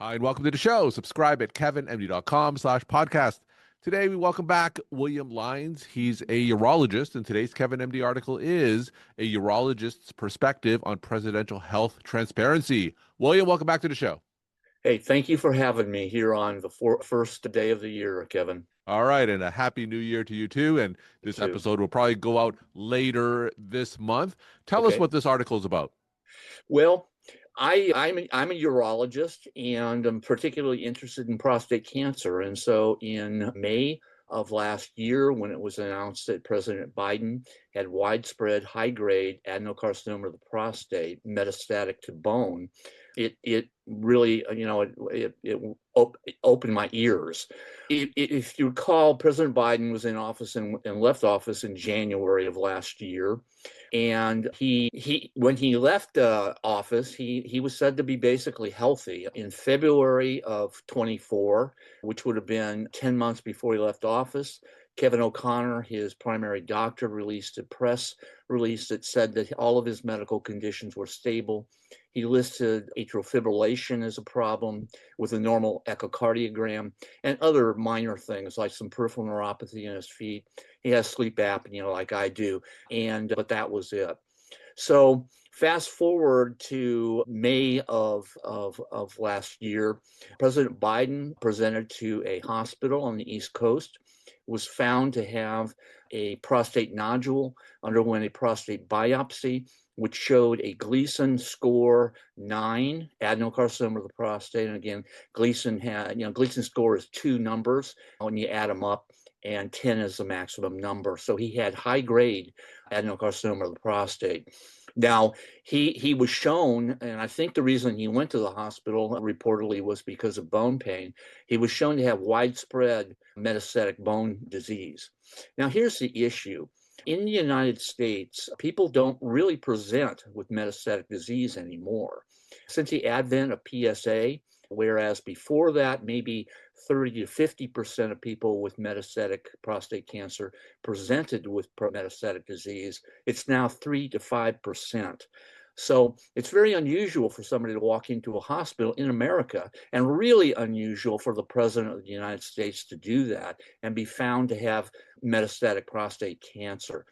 Hi, and welcome to the show. Subscribe at kevinmd.com/podcast. Today, we welcome back William Lynes. He's a urologist, and today's Kevin MD article is A Urologist's Perspective on Presidential Health Transparency. William, welcome back to the show. Hey, thank you for having me here on the first day of the year, Kevin. All right, and a happy new year to you too. And this episode will probably go out later this month. Tell us what this article is about. Well, I'm a urologist, and I'm particularly interested in prostate cancer. And so in May of last year, when it was announced that President Biden had widespread high-grade adenocarcinoma of the prostate, metastatic to bone, it really, it opened my ears. If you recall, President Biden was in office and left office in January of last year. And when he left office, he was said to be basically healthy. In February of 24, which would have been 10 months before he left office, Kevin O'Connor, his primary doctor, released a press release that said that all of his medical conditions were stable. He listed atrial fibrillation as a problem with a normal echocardiogram and other minor things like some peripheral neuropathy in his feet. He has sleep apnea like I do, but that was it. So fast forward to May of last year, President Biden presented to a hospital on the East Coast, was found to have a prostate nodule, underwent a prostate biopsy, which showed a Gleason score 9 adenocarcinoma of the prostate. And again, Gleason score is 2 numbers when you add them up, and 10 is the maximum number. So he had high grade adenocarcinoma of the prostate. Now, he was shown, and I think the reason he went to the hospital reportedly was because of bone pain. He was shown to have widespread metastatic bone disease. Now, here's the issue. In the United States, people don't really present with metastatic disease anymore. Since the advent of PSA, whereas before that, maybe 30 to 50% of people with metastatic prostate cancer presented with metastatic disease, it's now 3 to 5%. So it's very unusual for somebody to walk into a hospital in America, and really unusual for the President of the United States to do that and be found to have metastatic prostate cancer.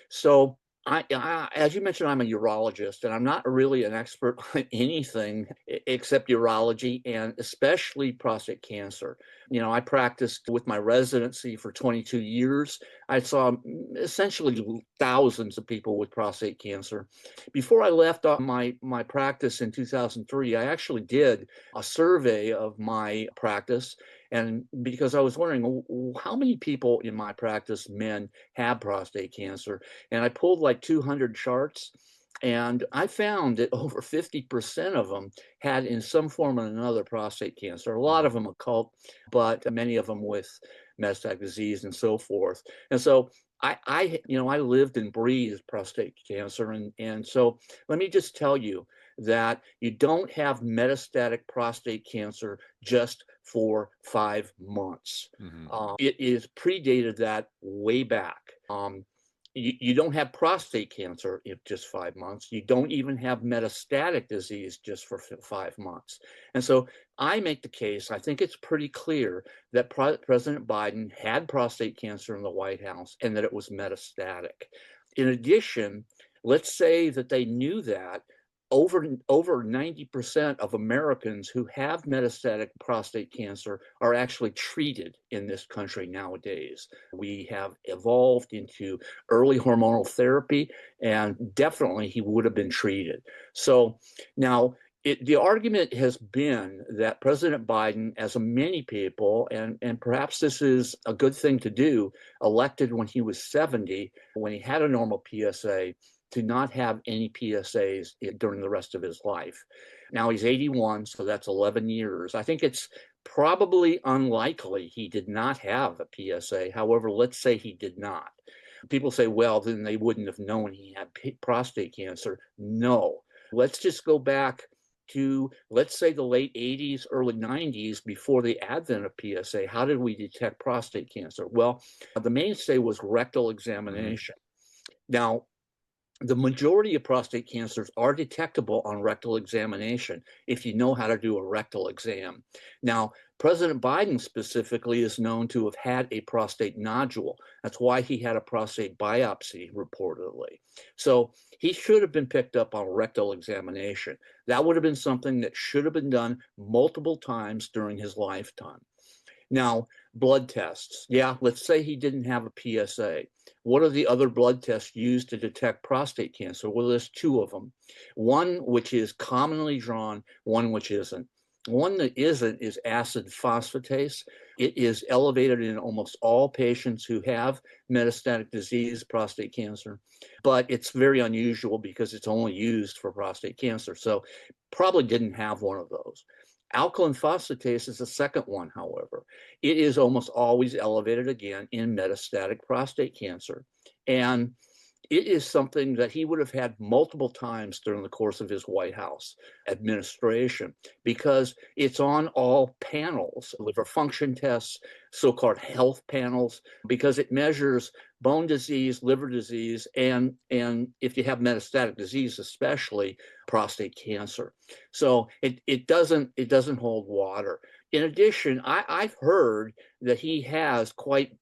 So as you mentioned, I'm a urologist, and I'm not really an expert on anything except urology, and especially prostate cancer. I practiced with my residency for 22 years. I saw essentially thousands of people with prostate cancer. Before I left my practice in 2003, I actually did a survey of my practice, and because I was wondering how many people in my practice, men, have prostate cancer, and I pulled like 200 charts, and I found that over 50% of them had in some form or another prostate cancer. A lot of them occult, but many of them with metastatic disease and so forth. And so I lived and breathed prostate cancer, and so let me just tell you that you don't have metastatic prostate cancer just for 5 months. It is predated that way back. You don't have prostate cancer in just 5 months. You don't even have metastatic disease just for 5 months. And so I make the case, I think it's pretty clear that President Biden had prostate cancer in the White House and that it was metastatic. In addition, let's say that they knew that over 90% of Americans who have metastatic prostate cancer are actually treated in this country nowadays. We have evolved into early hormonal therapy, and definitely he would have been treated. So now the argument has been that President Biden, as many people, and perhaps this is a good thing to do, elected when he was 70, when he had a normal PSA, to not have any PSAs during the rest of his life. Now he's 81, so that's 11 years. I think it's probably unlikely he did not have a PSA. However, let's say he did not. People say, well, then they wouldn't have known he had prostate cancer. No. Let's just go back to, let's say, the late 80s, early 90s, before the advent of PSA. How did we detect prostate cancer? Well, the mainstay was rectal examination. Now, The majority of prostate cancers are detectable on rectal examination if you know how to do a rectal exam. Now, President Biden specifically is known to have had a prostate nodule. That's why he had a prostate biopsy reportedly. So he should have been picked up on rectal examination. That would have been something that should have been done multiple times during his lifetime. Now, blood tests. Yeah, let's say he didn't have a PSA. What are the other blood tests used to detect prostate cancer? Well, there's two of them. One which is commonly drawn, one which isn't. One that isn't is acid phosphatase. It is elevated in almost all patients who have metastatic disease, prostate cancer, but it's very unusual because it's only used for prostate cancer. So probably didn't have one of those. Alkaline phosphatase is the second one, however. It is almost always elevated again in metastatic prostate cancer. And it is something that he would have had multiple times during the course of his White House administration because it's on all panels, liver function tests, so-called health panels, because it measures bone disease, liver disease, and if you have metastatic disease, especially prostate cancer. So it doesn't hold water. In addition, I've heard that he has quite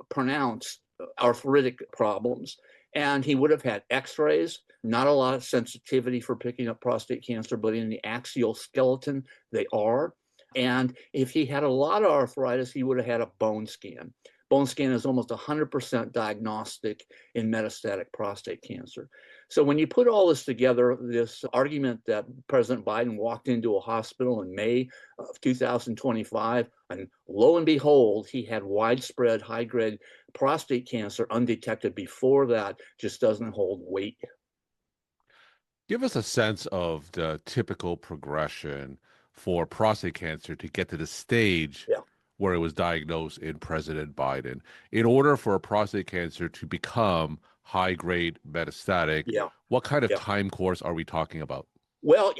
pronounced arthritic problems. And he would have had x-rays, not a lot of sensitivity for picking up prostate cancer, but in the axial skeleton, they are. And if he had a lot of arthritis, he would have had a bone scan. Bone scan is almost 100% diagnostic in metastatic prostate cancer. So when you put all this together, this argument that President Biden walked into a hospital in May of 2025, and lo and behold, he had widespread high-grade prostate cancer undetected before that, just doesn't hold weight. Give us a sense of the typical progression for prostate cancer to get to the stage Yeah. where it was diagnosed in President Biden. In order for a prostate cancer to become high grade metastatic, Yeah. what kind of Yeah. time course are we talking about? Well,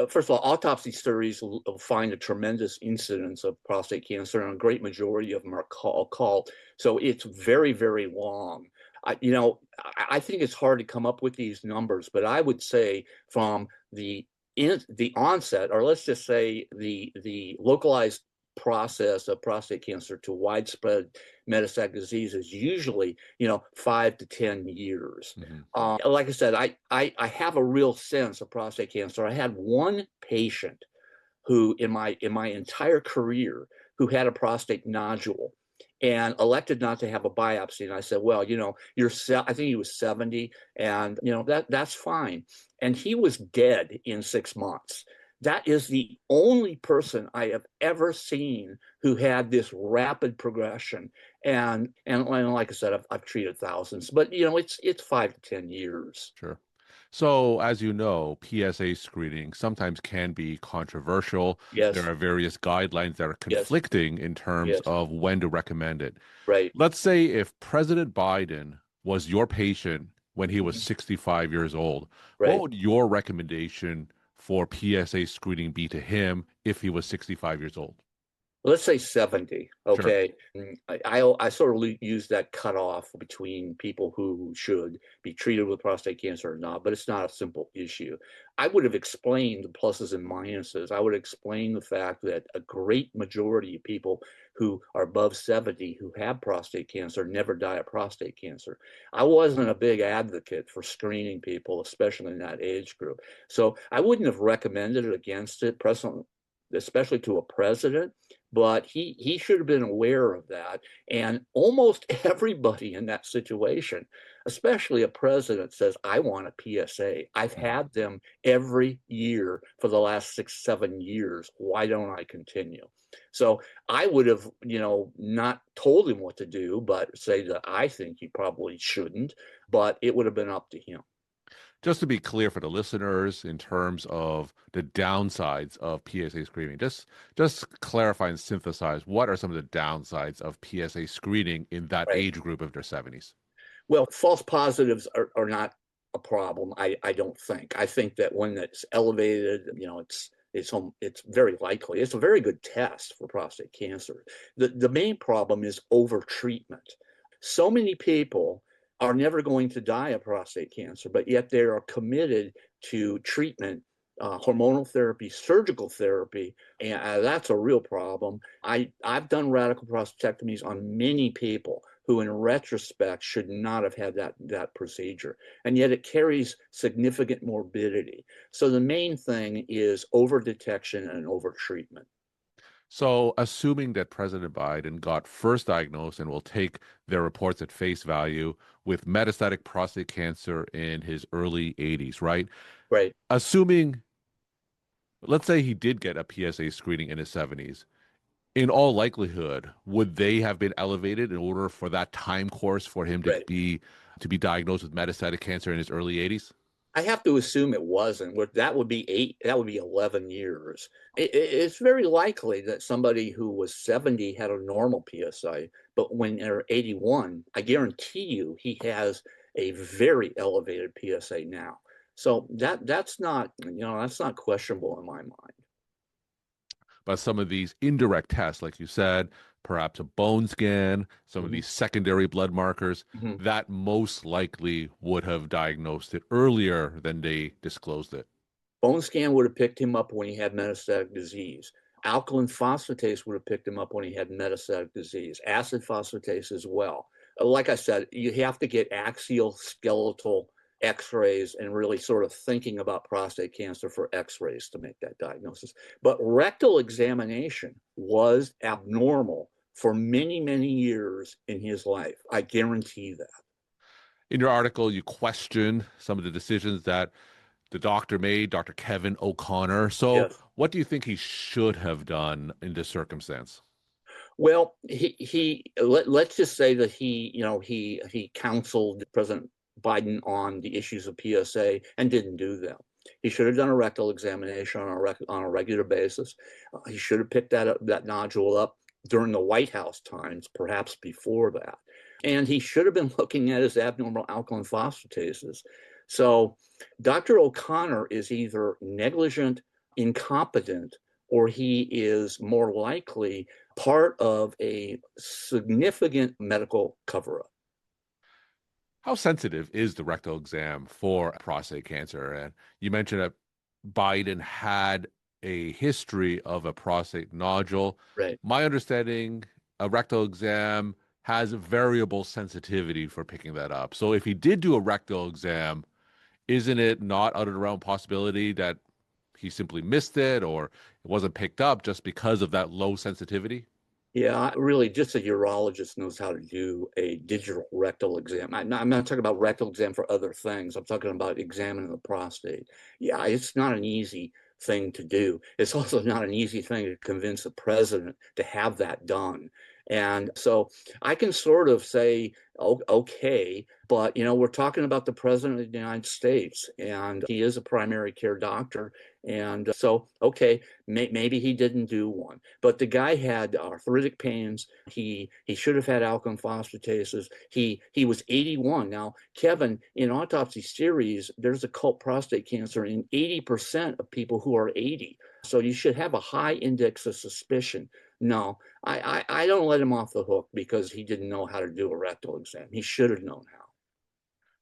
first of all, autopsy studies will find a tremendous incidence of prostate cancer, and a great majority of them are called. So it's very, very long. I think it's hard to come up with these numbers, but I would say from the onset, or let's just say the localized process of prostate cancer to widespread metastatic disease is usually 5 to 10 years. Mhm. Like I said, I have a real sense of prostate cancer. I had one patient who in my entire career who had a prostate nodule and elected not to have a biopsy. And I said, well, I think he was 70, and that's fine. And he was dead in 6 months. That is the only person I have ever seen who had this rapid progression. And like I said, I've treated thousands, but it's 5 to 10 years. Sure. So, as you know, PSA screening sometimes can be controversial. There Yes, are various guidelines that are yes, conflicting in terms yes, of when to recommend it. right, Let's say if President Biden was your patient when he was mhm, 65 years old, what right. would your recommendation for PSA screening be to him if he was 65 years old? Let's say 70. Sure. Okay. I sort of use that cutoff between people who should be treated with prostate cancer or not, but it's not a simple issue. I would have explained the pluses and minuses. I would explain the fact that a great majority of people who are above 70 who have prostate cancer never die of prostate cancer. I wasn't a big advocate for screening people, especially in that age group. So I wouldn't have recommended it against it, especially to a president, but he should have been aware of that. And almost everybody in that situation, especially a president, says, I want a PSA. I've Mhm. had them every year for the last 6, 7 years. Why don't I continue? So I would have, not told him what to do, but say that I think he probably shouldn't, but it would have been up to him. Just to be clear for the listeners in terms of the downsides of PSA screening, just clarify and synthesize what are some of the downsides of PSA screening in that Right. age group of their 70s? Well, false positives are not a problem. I don't think. I think that when it's elevated, it's very likely. It's a very good test for prostate cancer. The main problem is over treatment. So many people are never going to die of prostate cancer, but yet they are committed to treatment, hormonal therapy, surgical therapy, and that's a real problem. I've done radical prostatectomies on many people who, in retrospect, should not have had that procedure, and yet it carries significant morbidity. So the main thing is over detection and over treatment. So, assuming that President Biden got first diagnosed, and we'll take their reports at face value, with metastatic prostate cancer in his early 80s, right? Right. Assuming, let's say he did get a PSA screening in his 70s, in all likelihood, would they have been elevated in order for that time course for him to Right. be diagnosed with metastatic cancer in his early 80s? I have to assume it wasn't. That would be 8, that would be 11 years. It's very likely that somebody who was 70 had a normal PSA, but when they're 81, I guarantee you he has a very elevated PSA now. So that's not, that's not questionable in my mind. But some of these indirect tests, like you said, perhaps a bone scan, some of Mhm. these secondary blood markers, Mhm. that most likely would have diagnosed it earlier than they disclosed it. Bone scan would have picked him up when he had metastatic disease. Alkaline phosphatase would have picked him up when he had metastatic disease. Acid phosphatase as well. Like I said, you have to get axial skeletal x-rays and really sort of thinking about prostate cancer for x-rays to make that diagnosis. But rectal examination was abnormal for many, many years in his life. I guarantee that. In your article, you question some of the decisions that the doctor made, Dr. Kevin O'Connor. So, Yes. what do you think he should have done in this circumstance? Well, let's just say that he counseled President Biden on the issues of PSA and didn't do them. He should have done a rectal examination on a regular basis. He should have picked that nodule up during the White House times, perhaps before that. And he should have been looking at his abnormal alkaline phosphatases. So Dr. O'Connor is either negligent, incompetent, or he is more likely part of a significant medical cover-up. How sensitive is the rectal exam for prostate cancer? And you mentioned that Biden had a history of a prostate nodule. Right. My understanding, a rectal exam has a variable sensitivity for picking that up. So if he did do a rectal exam, isn't it not out of the realm of possibility that he simply missed it or it wasn't picked up just because of that low sensitivity? Yeah, really, just a urologist knows how to do a digital rectal exam. I'm not talking about rectal exam for other things. I'm talking about examining the prostate. Yeah, it's not an easy thing to do. It's also not an easy thing to convince the president to have that done. And so I can sort of say, okay, but we're talking about the president of the United States, and he is a primary care doctor. And so, okay, maybe he didn't do one, but the guy had arthritic pains. He should have had alkaline phosphatases. He was 81. Now, Kevin, in autopsy series, there's occult prostate cancer in 80% of people who are 80. So you should have a high index of suspicion. No, I don't let him off the hook because he didn't know how to do a rectal exam. He should have known how.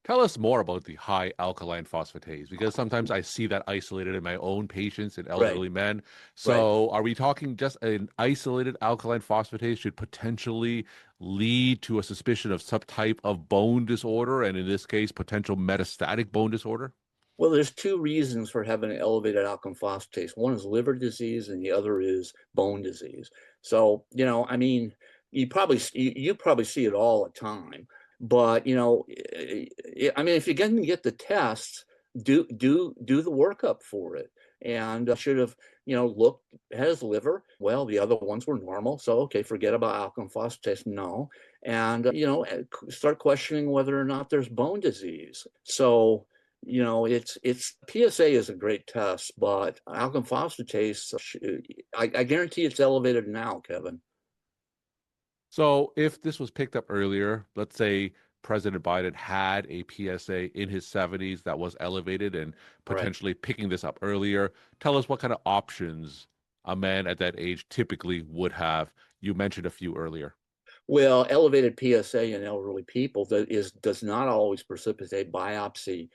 Tell us more about the high alkaline phosphatase because sometimes I see that isolated in my own patients and Right, elderly men. right. So, are we talking just an isolated alkaline phosphatase should potentially lead to a suspicion of some type of bone disorder, and in this case, potential metastatic bone disorder? Well, there's two reasons for having an elevated alkaline phosphatase. One is liver disease, and the other is bone disease. So, I mean, you probably see it all the time. But I mean, if you're going to get the tests, do the workup for it. And should have looked at his liver. Well, the other ones were normal, so okay, forget about alkaline phosphatase. No, and start questioning whether or not there's bone disease. So it's PSA is a great test, but alkaline phosphatase, I guarantee it's elevated now, Kevin. So, if this was picked up earlier, let's say President Biden had a PSA in his 70s that was elevated and Right. potentially picking this up earlier, tell us what kind of options a man at that age typically would have. You mentioned a few earlier. Well, elevated PSA in elderly people does not always precipitate biopsy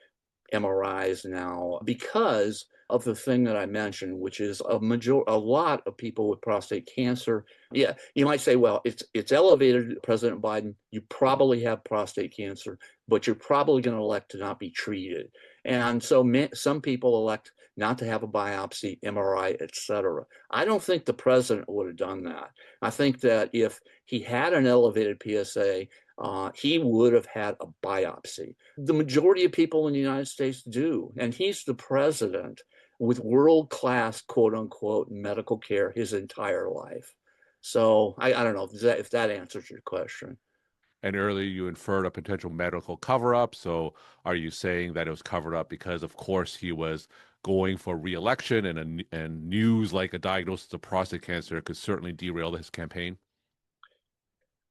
MRIs now because of the thing that I mentioned, which is a lot of people with prostate cancer. Yeah, you might say, well, it's elevated, President Biden. You probably have prostate cancer, but you're probably going to elect to not be treated. And so some people elect not to have a biopsy, MRI, etc. I don't think the president would have done that. I think that if he had an elevated PSA, he would have had a biopsy. The majority of people in the United States do, and he's the president with world-class, quote unquote, medical care his entire life. So I don't know if that answers your question. And earlier you inferred a potential medical cover-up. So are you saying that it was covered up because, of course, he was going for re-election, and news like a diagnosis of prostate cancer could certainly derail his campaign?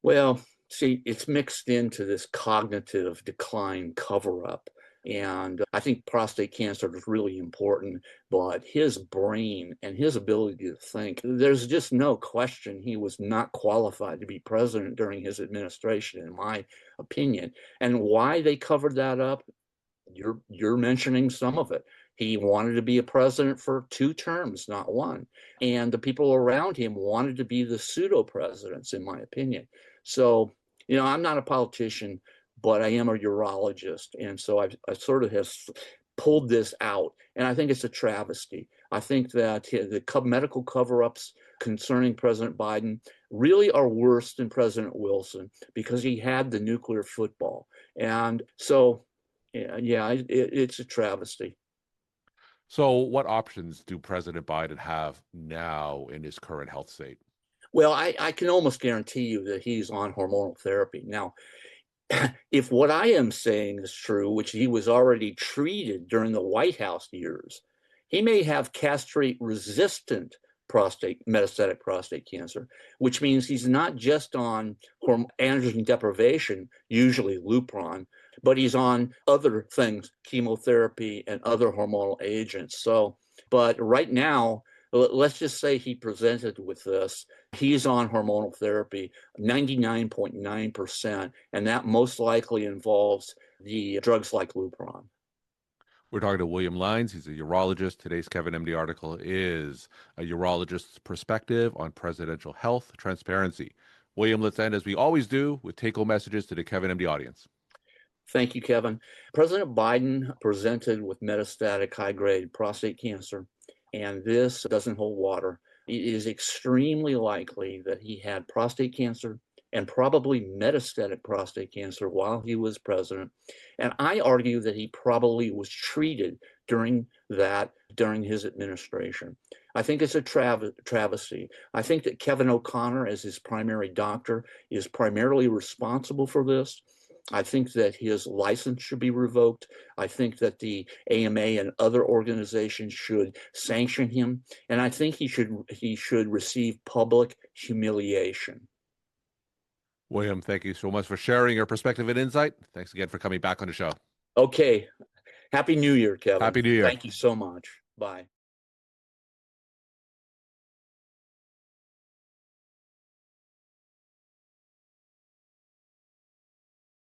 Well, see, it's mixed into this cognitive decline cover-up. And I think prostate cancer is really important, but his brain and his ability to think, there's just no question he was not qualified to be president during his administration, in my opinion. And why they covered that up, you're mentioning some of it. He wanted to be a president for 2 terms, not 1. And the people around him wanted to be the pseudo presidents, in my opinion. So, I'm not a politician, but I am a urologist. And so I sort of have pulled this out. And I think it's a travesty. I think that the medical cover-ups concerning President Biden really are worse than President Wilson because he had the nuclear football. And so, yeah, it's a travesty. So what options do President Biden have now in his current health state? Well, I can almost guarantee you that he's on hormonal therapy. Now, if what I am saying is true, which he was already treated during the White House years, he may have castrate-resistant metastatic prostate cancer, which means he's not just on androgen deprivation, usually Lupron, but he's on other things, chemotherapy and other hormonal agents. So, but right now, let's just say he presented with this. He's on hormonal therapy 99.9%, and that most likely involves the drugs like Lupron. We're talking to William Lynes. He's a urologist. Today's Kevin MD article is a urologist's perspective on presidential health transparency. William, let's end as we always do with take-home messages to the Kevin MD audience. Thank you, Kevin. President Biden presented with metastatic high-grade prostate cancer, and this doesn't hold water. It is extremely likely that he had prostate cancer and probably metastatic prostate cancer while he was president. And I argue that he probably was treated during his administration. I think it's a travesty. I think that Kevin O'Connor, as his primary doctor, is primarily responsible for this. I think that his license should be revoked. I think that the AMA and other organizations should sanction him. And I think he should receive public humiliation. William, thank you so much for sharing your perspective and insight. Thanks again for coming back on the show. Okay. Happy New Year, Kevin. Happy New Year. Thank you so much. Bye.